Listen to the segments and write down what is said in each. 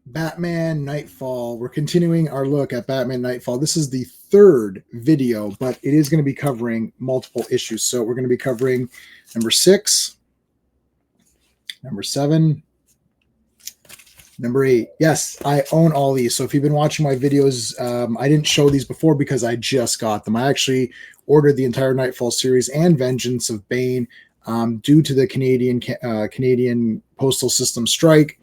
Batman Knightfall. We're continuing our look at Batman Knightfall. This is the third video, but it is going to be covering multiple issues. So we're going to be covering number 6, number 7, number 8. Yes, I own all these. So if you've been watching my videos, I didn't show these before because I just got them. I actually ordered the entire Knightfall series and Vengeance of Bane due to the Canadian postal system strike.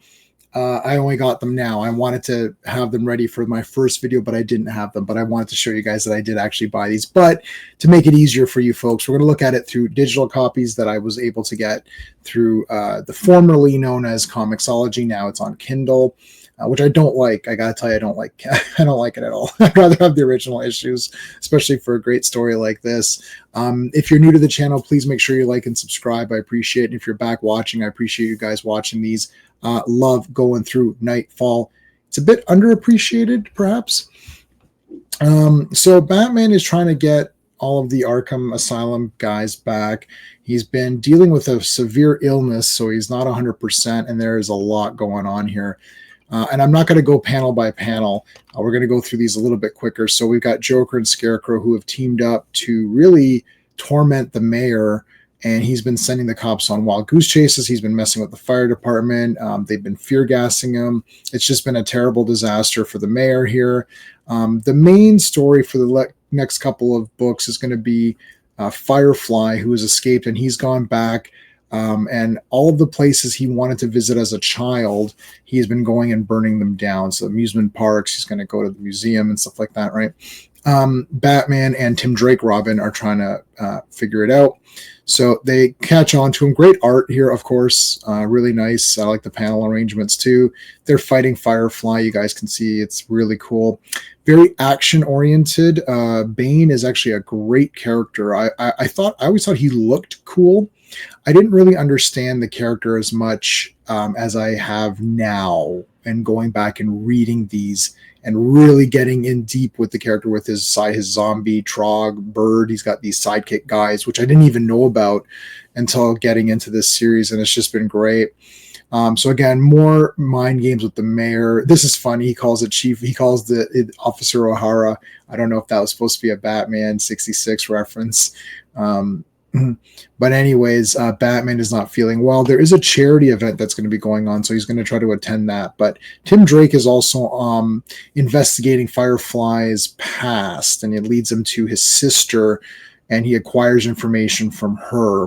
I only got them now. I wanted to have them ready for my first video, but I didn't have them. But I wanted to show you guys that I did actually buy these. But to make it easier for you folks, we're going to look at it through digital copies that I was able to get through the formerly known as Comixology. Now it's on Kindle, which I don't like. I gotta tell you, I don't like. I don't like it at all. I'd rather have the original issues, especially for a great story like this. If you're new to the channel, please make sure you like and subscribe. I appreciate it. And if you're back watching, I appreciate you guys watching these. Love going through Knightfall. It's a bit underappreciated, perhaps. So Batman is trying to get all of the Arkham Asylum guys back. He's been dealing with a severe illness, so he's not 100%, and there is a lot going on here. And I'm not going to go panel by panel. We're going to go through these a little bit quicker. So we've got Joker and Scarecrow who have teamed up to really torment the mayor, and he's been sending the cops on wild goose chases. He's been messing with the fire department. They've been fear gassing him. It's just been a terrible disaster for the mayor here. The main story for the next couple of books is going to be Firefly, who has escaped, and he's gone back. And all of the places he wanted to visit as a child, he's been going and burning them down. So amusement parks, he's going to go to the museum and stuff like that, right? Batman and Tim Drake Robin are trying to figure it out. So they catch on to him. Great art here, of course. Really nice. I like the panel arrangements too. They're fighting Firefly. You guys can see it's really cool. Very action-oriented. Bane is actually a great character. I always thought he looked cool. I didn't really understand the character as much as I have now, and going back and reading these and really getting in deep with the character with his zombie Trog bird. He's got these sidekick guys, which I didn't even know about until getting into this series, and it's just been great. So again, more mind games with the mayor. This is funny. He calls it Chief. He calls the Officer O'Hara. I don't know if that was supposed to be a Batman 66 reference. But anyways, Batman is not feeling well. There is a charity event that's going to be going on, so he's going to try to attend that. But Tim Drake is also investigating Firefly's past, and it leads him to his sister, and he acquires information from her.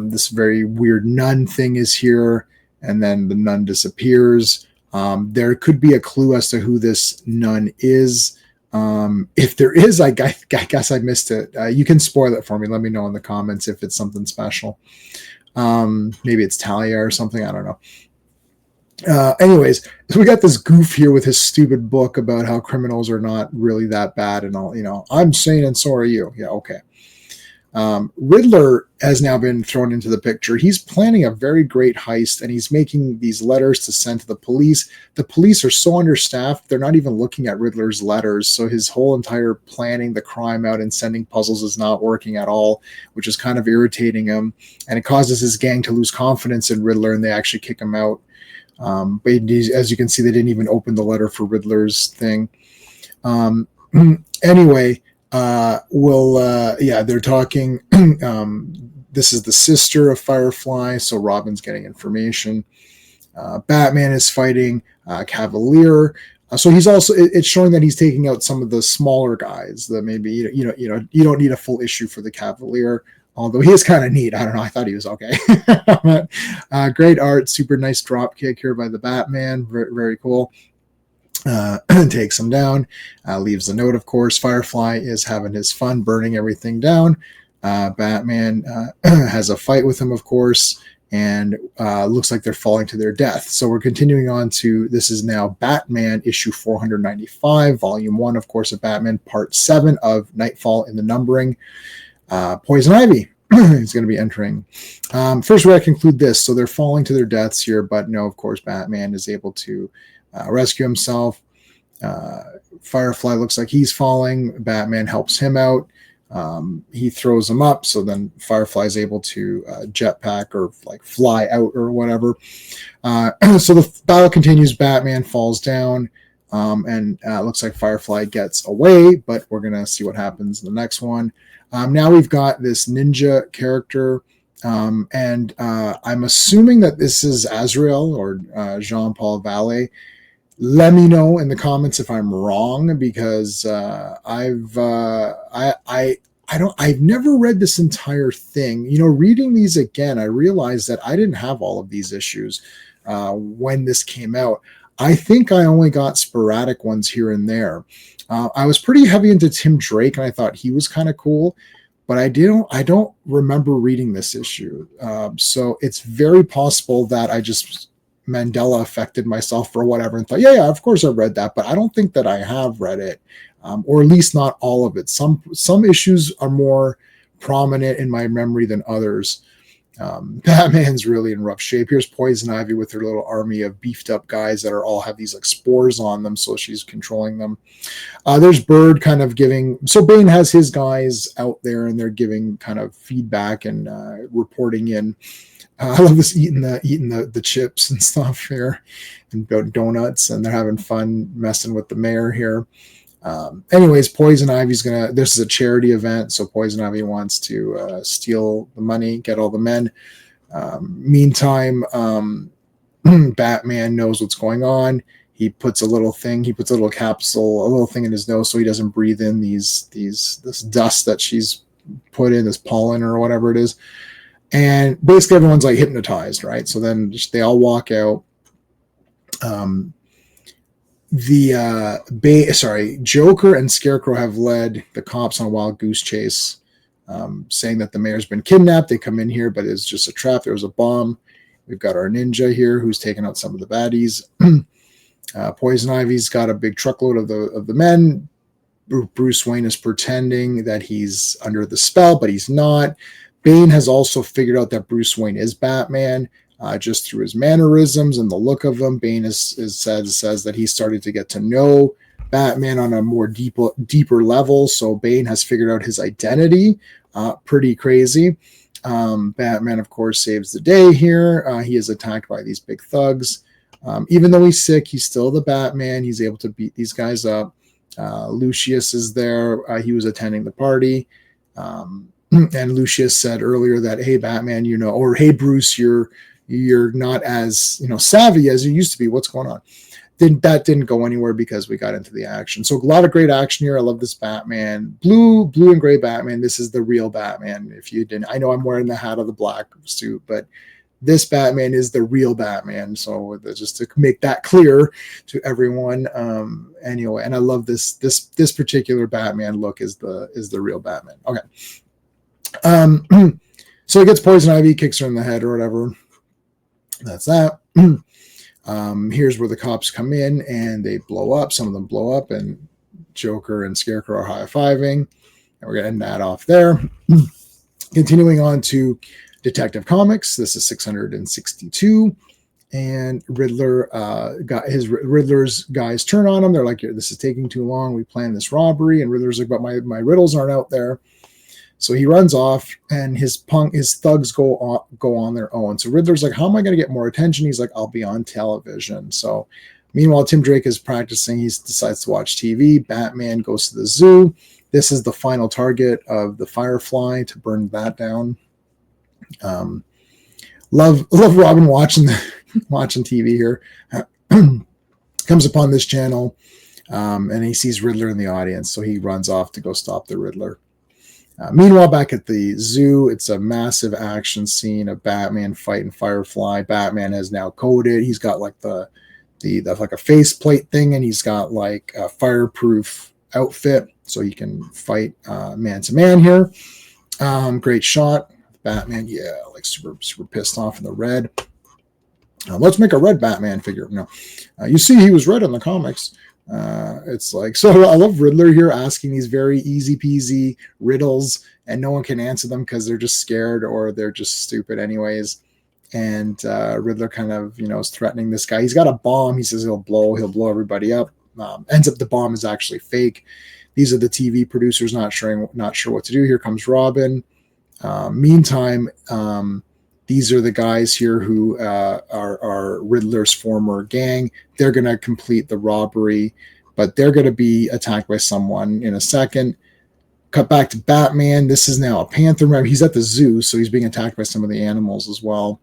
This very weird nun thing is here, and then the nun disappears. There could be a clue as to who this nun is. If there is, I guess I missed it. You can spoil it for me. Let me know in the comments if it's something special. Maybe it's Talia or something. I don't know. Anyways, so we got this goof here with his stupid book about how criminals are not really that bad and all. You know, I'm sane and so are you. Yeah, okay. Riddler has now been thrown into the picture. He's planning a very great heist, and he's making these letters to send to the police. The police are so understaffed, they're not even looking at Riddler's letters. So his whole entire planning the crime out and sending puzzles is not working at all, which is kind of irritating him. And it causes his gang to lose confidence in Riddler, and they actually kick him out. But as you can see, they didn't even open the letter for Riddler's thing. Anyway, they're talking. This is the sister of Firefly, so Robin's getting information. Batman is fighting Cavalier. So he's also, it's showing that he's taking out some of the smaller guys that maybe, you don't need a full issue for the Cavalier, although he is kind of neat. I don't know. I thought he was okay. Great art. Super nice drop kick here by the Batman. Very, very cool. Takes him down, leaves a note, of course. Firefly is having his fun burning everything down. Batman has a fight with him, of course, and looks like they're falling to their death. So we're continuing on to, this is now Batman issue 495, volume 1, of course, of Batman, part 7 of Knightfall in the numbering. Poison Ivy is going to be entering. First, where I conclude this, so they're falling to their deaths here, but no, of course, Batman is able to rescue himself. Firefly looks like he's falling. Batman helps him out. He throws them up, so then Firefly is able to jetpack or like fly out or whatever. So the battle continues. Batman falls down, and looks like Firefly gets away, but we're gonna see what happens in the next one. Now we've got this ninja character, and I'm assuming that this is Azrael or Jean-Paul Vallée. Let me know in the comments if I'm wrong, because I've never read this entire thing. You know, reading these again, I realized that I didn't have all of these issues when this came out. I think I only got sporadic ones here and there. I was pretty heavy into Tim Drake, and I thought he was kind of cool, but I don't remember reading this issue. So it's very possible that I just Mandela affected myself or whatever and thought, yeah, of course I've read that, but I don't think that I have read it, or at least not all of it. Some issues are more prominent in my memory than others. Batman's really in rough shape. Here's Poison Ivy with her little army of beefed up guys that are all have these like spores on them, so she's controlling them. There's Bird kind of giving, so Bane has his guys out there and they're giving kind of feedback and reporting in. I love this eating the chips and stuff here and donuts, and they're having fun messing with the mayor here. Anyways, Poison Ivy's this is a charity event, so Poison Ivy wants to steal the money, get all the men. Meantime, Batman knows what's going on. He puts a little capsule, a little thing in his nose so he doesn't breathe in this dust that she's put in, this pollen or whatever it is. And basically everyone's like hypnotized, right? So then they all walk out. Joker and Scarecrow have led the cops on a wild goose chase, saying that the mayor's been kidnapped. They come in here, but it's just a trap. There was a bomb. We've got our ninja here who's taking out some of the baddies. Poison Ivy's got a big truckload of the men. Bruce Wayne is pretending that he's under the spell, but he's not. Bane has also figured out that Bruce Wayne is Batman, just through his mannerisms and the look of him. Bane says that he started to get to know Batman on a more deeper level. So Bane has figured out his identity. Pretty crazy. Batman, of course, saves the day here. He is attacked by these big thugs. Even though he's sick, he's still the Batman. He's able to beat these guys up. Lucius is there. He was attending the party. And Lucius said earlier that, hey, Batman, or hey, Bruce, you're not as, savvy as you used to be. What's going on? That didn't go anywhere because we got into the action. So a lot of great action here. I love this Batman. Blue and gray Batman. This is the real Batman. If you didn't, I know I'm wearing the hat of the black suit, but this Batman is the real Batman. So just to make that clear to everyone. Anyway, and I love this particular Batman look is the real Batman. Okay. So he gets Poison Ivy, kicks her in the head or whatever. That's that. Here's where the cops come in and they blow up. Some of them blow up, and Joker and Scarecrow are high-fiving. And we're going to end that off there. Continuing on to Detective Comics. This is 662. And Riddler's guys turn on him. They're like, this is taking too long. We planned this robbery. And Riddler's like, but my riddles aren't out there. So he runs off, and his thugs go on their own. So Riddler's like, how am I going to get more attention? He's like, I'll be on television. So meanwhile, Tim Drake is practicing. He decides to watch TV. Batman goes to the zoo. This is the final target of the Firefly to burn that down. Love Robin watching TV here. Comes upon this channel, and he sees Riddler in the audience. So he runs off to go stop the Riddler. Meanwhile, back at the zoo, it's a massive action scene of Batman fighting Firefly. Batman has now coded. He's got like the like a faceplate thing, and he's got like a fireproof outfit, so he can fight man to man here. Great shot. Batman, like super pissed off in the red. Let's make a red Batman figure. No, you see, he was red in the comics. It's like, so I love Riddler here asking these very easy peasy riddles, and no one can answer them because they're just scared or they're just stupid anyways. And Riddler kind of is threatening this guy. He's got a bomb. He says he'll blow everybody up. Ends up the bomb is actually fake. These are the TV producers not sure what to do. Here comes Robin. Meantime, these are the guys here who are Riddler's former gang. They're going to complete the robbery, but they're going to be attacked by someone in a second. Cut back to Batman. This is now a panther. Remember, he's at the zoo, so he's being attacked by some of the animals as well.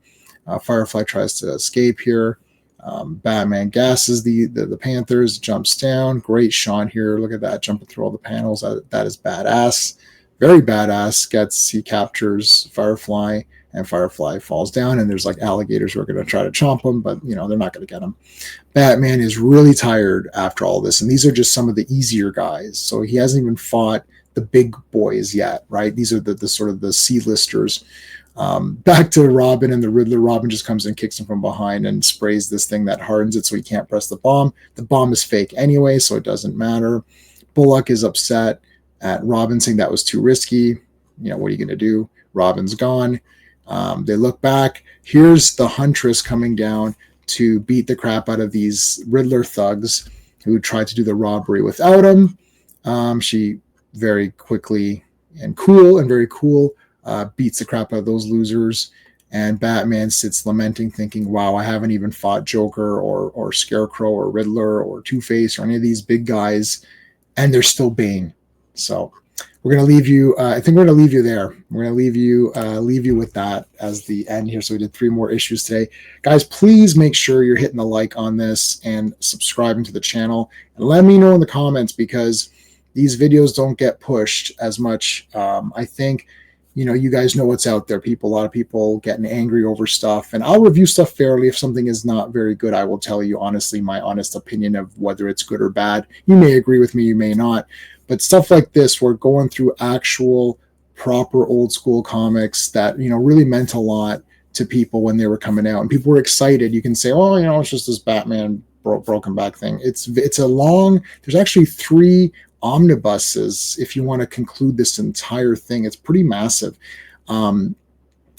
Firefly tries to escape here. Batman gasses the panthers, jumps down. Great shot here. Look at that, jumping through all the panels. That is badass. Very badass. He captures Firefly, and Firefly falls down, and there's like alligators who are going to try to chomp him, but they're not going to get him. Batman is really tired after all this, and these are just some of the easier guys. So he hasn't even fought the big boys yet, right? These are the sort of the C-listers. Back to Robin and the Riddler. Robin just comes and kicks him from behind and sprays this thing that hardens it so he can't press the bomb. The bomb is fake anyway, so it doesn't matter. Bullock is upset at Robin, saying that was too risky. What are you going to do? Robin's gone. They look back. Here's the Huntress coming down to beat the crap out of these Riddler thugs who tried to do the robbery without him. She very quickly and very cool beats the crap out of those losers, and Batman sits lamenting, thinking, wow, I haven't even fought Joker or Scarecrow or Riddler or Two-Face or any of these big guys, and they're still Bane. So we're going to leave you, I think we're going to leave you there. We're going to leave you with that as the end here. So we did 3 more issues today. Guys, please make sure you're hitting the like on this and subscribing to the channel, and let me know in the comments, because these videos don't get pushed as much. I think, you guys know what's out there. A lot of people getting angry over stuff, and I'll review stuff fairly. If something is not very good, I will tell you honestly my honest opinion of whether it's good or bad. You may agree with me, you may not, but stuff like this, we're going through actual proper old school comics that, really meant a lot to people when they were coming out, and people were excited. You can say, oh, it's just this Batman broken back thing. It's there's actually 3 omnibuses if you want to conclude this entire thing. It's pretty massive. I'm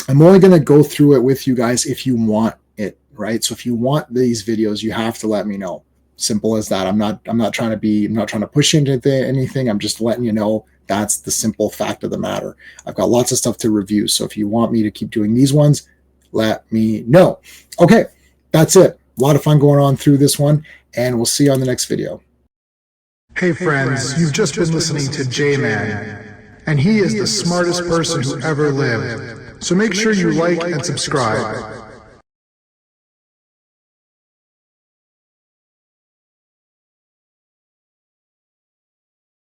only going to go through it with you guys if you want it, right? So if you want these videos, you have to let me know. Simple as that. I'm not trying to push into anything. I'm just letting you know that's the simple fact of the matter. I've got lots of stuff to review, so if you want me to keep doing these ones, let me know. Okay, that's it. A lot of fun going on through this one, and we'll see you on the next video. Hey friends, you've just been listening to J-Man, and he is the smartest person who ever lived. So make sure you like and subscribe.